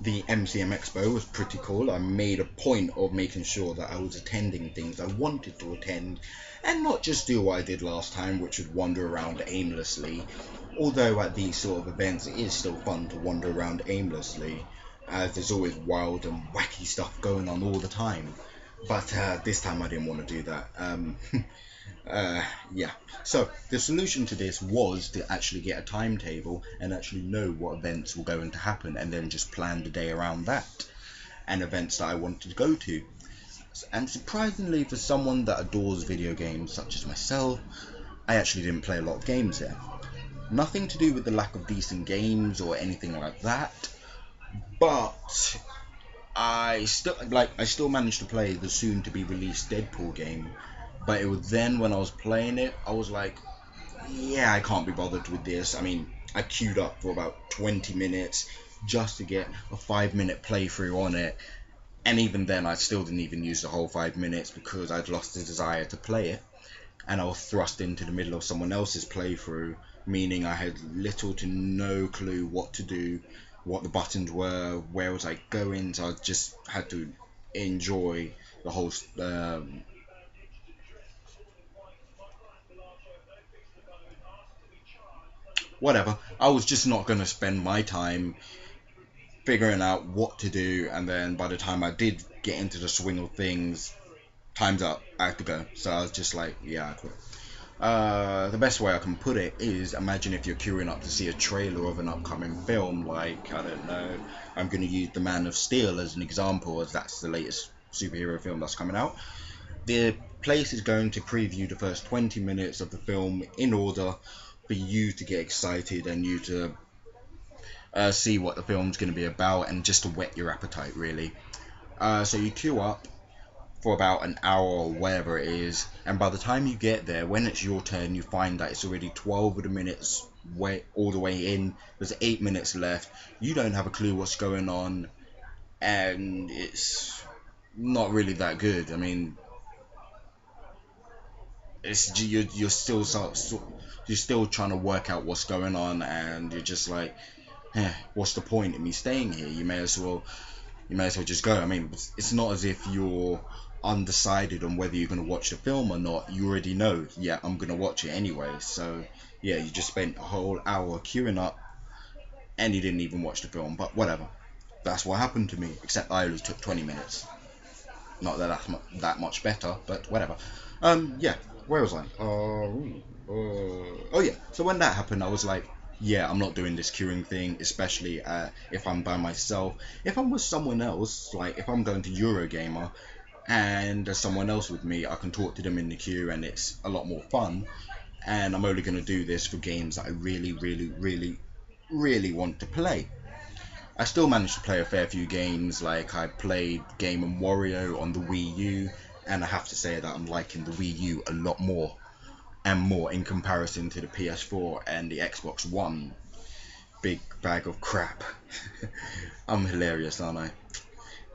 the MCM Expo was pretty cool. I made a point of making sure that I was attending things I wanted to attend and not just do what I did last time, which would wander around aimlessly. Although at these sort of events it is still fun to wander around aimlessly, as there's always wild and wacky stuff going on all the time. But this time I didn't want to do that. Uh, yeah. So the solution to this was to actually get a timetable and actually know what events were going to happen, and then just plan the day around that and events that I wanted to go to. And surprisingly, for someone that adores video games such as myself, I actually didn't play a lot of games there. Nothing to do with the lack of decent games or anything like that, but I still managed to play the soon to be released Deadpool game. But it was then when I was playing it, I was like, yeah, I can't be bothered with this. I mean, I queued up for about 20 minutes just to get a 5-minute playthrough on it. And even then, I still didn't even use the whole 5 minutes because I'd lost the desire to play it. And I was thrust into the middle of someone else's playthrough, meaning I had little to no clue what to do, what the buttons were, where was I going. So I just had to enjoy the whole whatever. I was just not going to spend my time figuring out what to do, and then by the time I did get into the swing of things, time's up, I have to go. So I was just like, yeah, I quit. The best way I can put it is, imagine if you're queuing up to see a trailer of an upcoming film, like, I don't know, I'm going to use The Man of Steel as an example, as that's the latest superhero film that's coming out. The place is going to preview the first 20 minutes of the film in order for you to get excited and you to see what the film's going to be about, and just to whet your appetite, really. So you queue up for about an hour or whatever it is, and by the time you get there, when it's your turn, you find that it's already 12 of the minutes way all the way in. There's 8 minutes left. You don't have a clue what's going on, and it's not really that good. I mean, you're still you're still trying to work out what's going on, and you're just like, what's the point in me staying here? You may as well just go. I mean, it's not as if you're undecided on whether you're going to watch the film or not. You already know, yeah, I'm going to watch it anyway. So yeah, you just spent a whole hour queuing up and you didn't even watch the film. But whatever, that's what happened to me, except I only took 20 minutes. Not that that's that much better, but whatever. Yeah, where was I? Oh yeah. So when that happened, I was like, yeah, I'm not doing this queuing thing, especially if I'm by myself. If I'm with someone else, like if I'm going to Eurogamer and there's someone else with me, I can talk to them in the queue and it's a lot more fun. And I'm only going to do this for games that I really, really, really, really want to play. I still managed to play a fair few games, like I played Game & Wario on the Wii U, and I have to say that I'm liking the Wii U a lot more and more in comparison to the PS4 and the Xbox One. Big bag of crap. I'm hilarious, aren't I?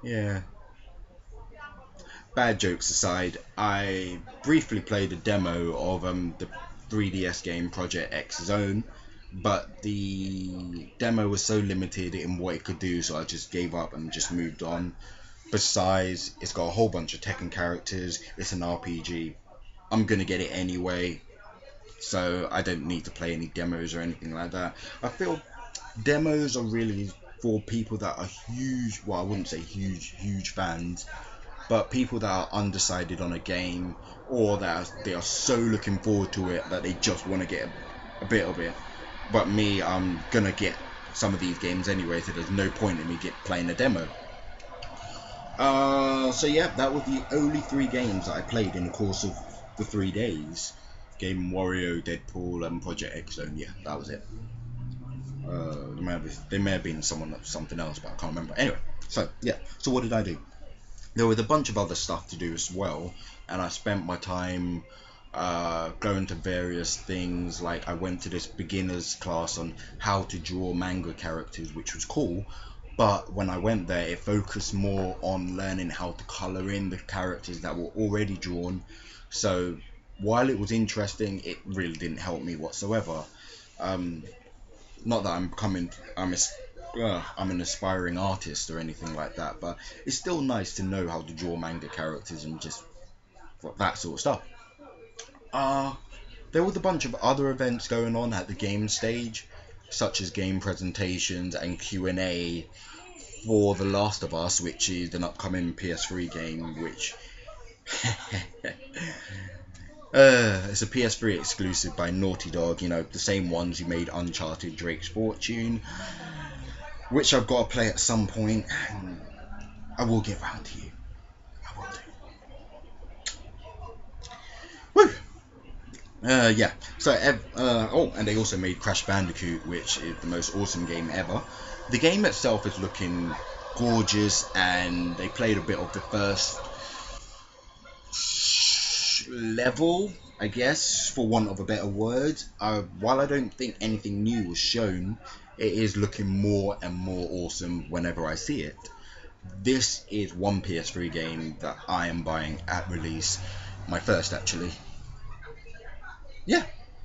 Yeah. Bad jokes aside, I briefly played a demo of the 3DS game Project X Zone, but the demo was so limited in what it could do, so I just gave up and just moved on. Besides, it's got a whole bunch of Tekken characters, it's an RPG. I'm gonna get it anyway, so I don't need to play any demos or anything like that. I feel demos are really for people that are huge, well, I wouldn't say huge fans, but people that are undecided on a game, or that they are so looking forward to it that they just want to get a bit of it. But me, I'm gonna get some of these games anyway, so there's no point in me playing a demo. So yeah, that was the only 3 games that I played in the course of the 3 days. Game Wario, Deadpool, and Project X Zone. Yeah, that was it. There may have been something else, but I can't remember. Anyway, so yeah. So what did I do? There was a bunch of other stuff to do as well, and I spent my time going to various things. Like I went to this beginner's class on how to draw manga characters, which was cool. But when I went there, it focused more on learning how to color in the characters that were already drawn. So while it was interesting, it really didn't help me whatsoever. Um, Not that I'm I'm an aspiring artist or anything like that, but it's still nice to know how to draw manga characters and just that sort of stuff. Uh, there was a bunch of other events going on at the game stage, such as game presentations and Q&A for The Last of Us, which is an upcoming PS3 game, which it's a PS3 exclusive by Naughty Dog, you know, the same ones who made Uncharted Drake's Fortune, which I've got to play at some point, and I will get round to you. I will do. Woo! Yeah. So, oh, and they also made Crash Bandicoot, which is the most awesome game ever. The game itself is looking gorgeous, and they played a bit of the first level, I guess, for want of a better word. While I don't think anything new was shown, it is looking more and more awesome whenever I see it. This is one PS3 game that I am buying at release, my first actually. Yeah,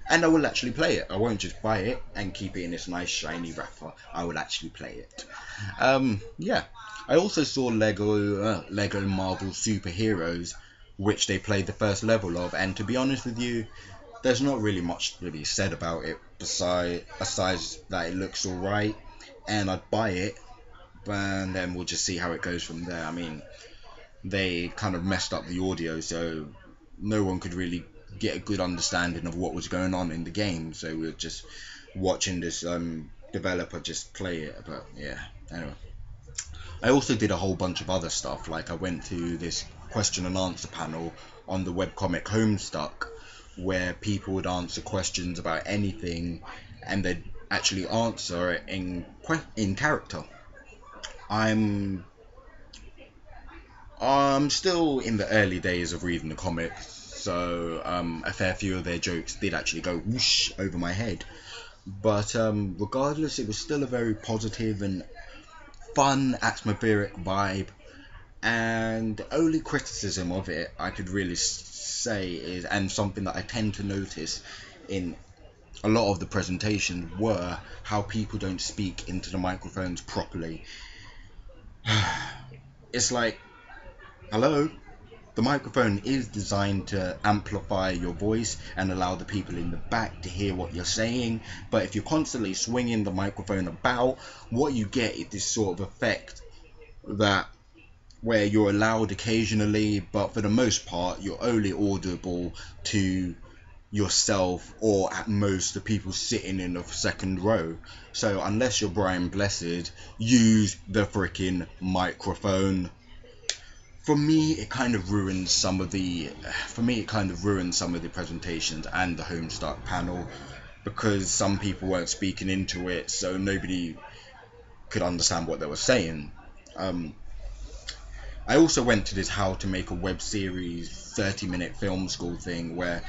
and I will actually play it. I won't just buy it and keep it in this nice shiny wrapper. I will actually play it. Yeah. I also saw Lego Marvel Superheroes, which they played the first level of, and to be honest with you, there's not really much to be said about it besides that it looks alright, and I'd buy it, and then we'll just see how it goes from there. I mean, they kind of messed up the audio, so no one could really get a good understanding of what was going on in the game. So we were just watching this developer just play it. But yeah, anyway. I also did a whole bunch of other stuff. Like I went to this question and answer panel on the webcomic Homestuck, where people would answer questions about anything, and they'd actually answer it in character. I'm still in the early days of reading the comics, so a fair few of their jokes did actually go whoosh over my head. But regardless, it was still a very positive and fun atmospheric vibe. And the only criticism of it I could really say is, and something that I tend to notice in a lot of the presentations, were how people don't speak into the microphones properly. It's like, hello? The microphone is designed to amplify your voice and allow the people in the back to hear what you're saying, but if you're constantly swinging the microphone about, what you get is this sort of effect that where you're loud occasionally, but for the most part you're only audible to yourself or at most the people sitting in the second row. So unless you're Brian Blessed, use the freaking microphone. For me, it kind of ruins some of the presentations and the Homestuck panel, because some people weren't speaking into it, so nobody could understand what they were saying. I also went to this how to make a web series 30-minute film school thing, where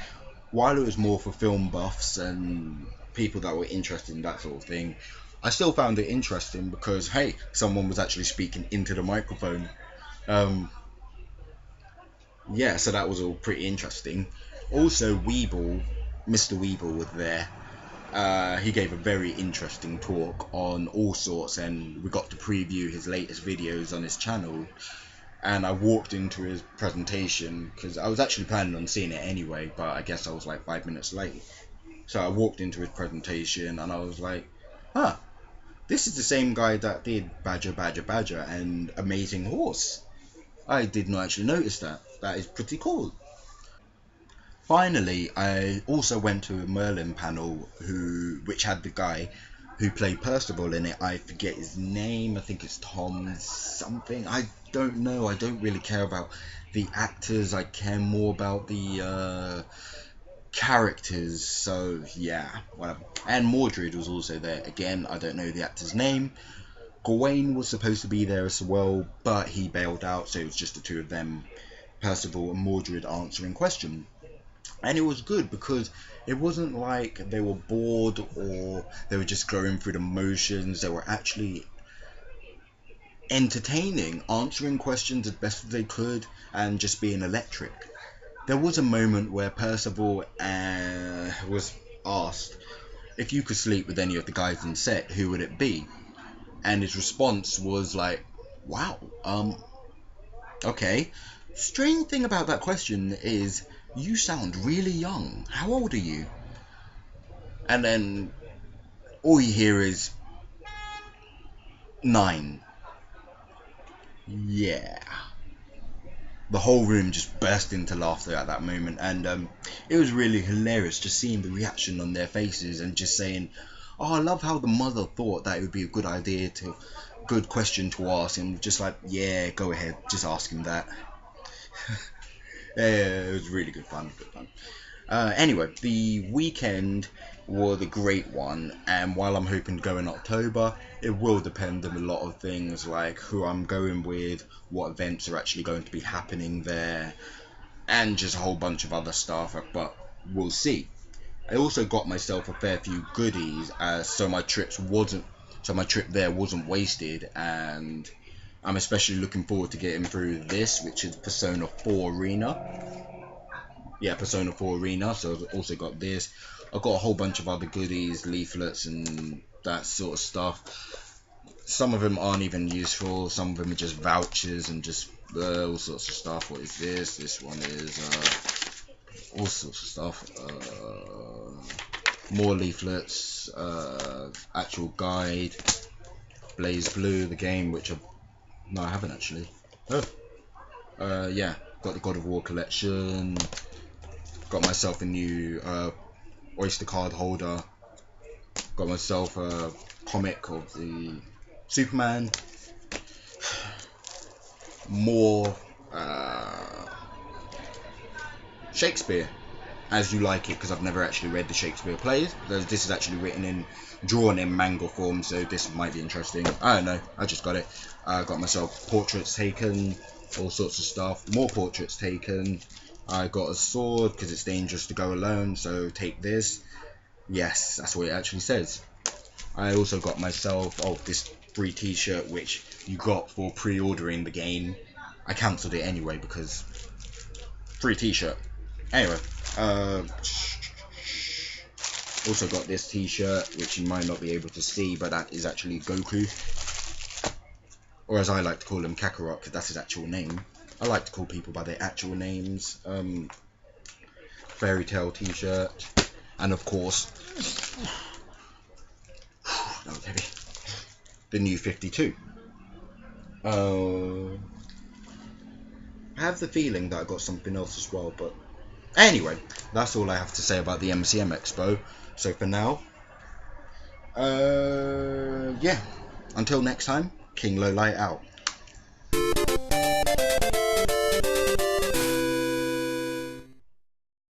while it was more for film buffs and people that were interested in that sort of thing, I still found it interesting because, hey, someone was actually speaking into the microphone. Yeah, so that was all pretty interesting. Also, Mr. Weeble was there. He gave a very interesting talk on all sorts, and we got to preview his latest videos on his channel. And I walked into his presentation because I was actually planning on seeing it anyway, but I guess I was like 5 minutes late. So I walked into his presentation and I was like, huh, this is the same guy that did Badger, Badger, Badger and Amazing Horse. I did not actually notice that. That is pretty cool. Finally, I also went to a Merlin panel which had the guy who played Percival in it. I forget his name. I think it's Tom something. I don't know. I don't really care about the actors. I care more about the characters. So yeah, whatever. And Mordred was also there. Again, I don't know the actor's name. Gawain was supposed to be there as well, but he bailed out, so it was just the two of them, Percival and Mordred, answering questions. And it was good because it wasn't like they were bored or they were just going through the motions. They were actually entertaining, answering questions as best as they could, and just being electric. There was a moment where Percival was asked, if you could sleep with any of the guys in set, who would it be? and his response was like, wow, okay. Strange thing about that question is you sound really young. How old are you? And then all you hear is 9. Yeah. The whole room just burst into laughter at that moment, and it was really hilarious just seeing the reaction on their faces and just saying, oh, I love how the mother thought that it would be a good question to ask, and just like, yeah, go ahead, just ask him that. Yeah, it was really good fun. Anyway, the weekend was a great one, and while I'm hoping to go in October, it will depend on a lot of things like who I'm going with, what events are actually going to be happening there, and just a whole bunch of other stuff, but we'll see. I also got myself a fair few goodies, so my trip there wasn't wasted, and I'm especially looking forward to getting through this, which is Persona 4 Arena. Yeah, Persona 4 Arena. So I've also got this. I've got a whole bunch of other goodies, leaflets, and that sort of stuff. Some of them aren't even useful. Some of them are just vouchers and just all sorts of stuff. What is this? This one is all sorts of stuff. More leaflets, actual guide, Blaze Blue, the game, which no, I haven't actually. Oh, yeah, got the God of War collection. Got myself a new Oyster card holder. Got myself a comic of the Superman. More Shakespeare, as you like it, because I've never actually read the Shakespeare plays. This is actually drawn in manga form, so this might be interesting. I don't know, I just got it. I got myself portraits taken, all sorts of stuff. More portraits taken. I got a sword because it's dangerous to go alone, so take this. Yes, that's what it actually says. I also got myself this free t-shirt which you got for pre-ordering the game. I cancelled it anyway because free t-shirt. Anyway, also got this t-shirt which you might not be able to see, but that is actually Goku, or as I like to call him, Kakarot, because that's his actual name. I like to call people by their actual names. Fairy Tail t-shirt, and of course, that was heavy, the new 52. I have the feeling that I got something else as well, but anyway, that's all I have to say about the MCM Expo. So for now, yeah, until next time, King Lawliet out.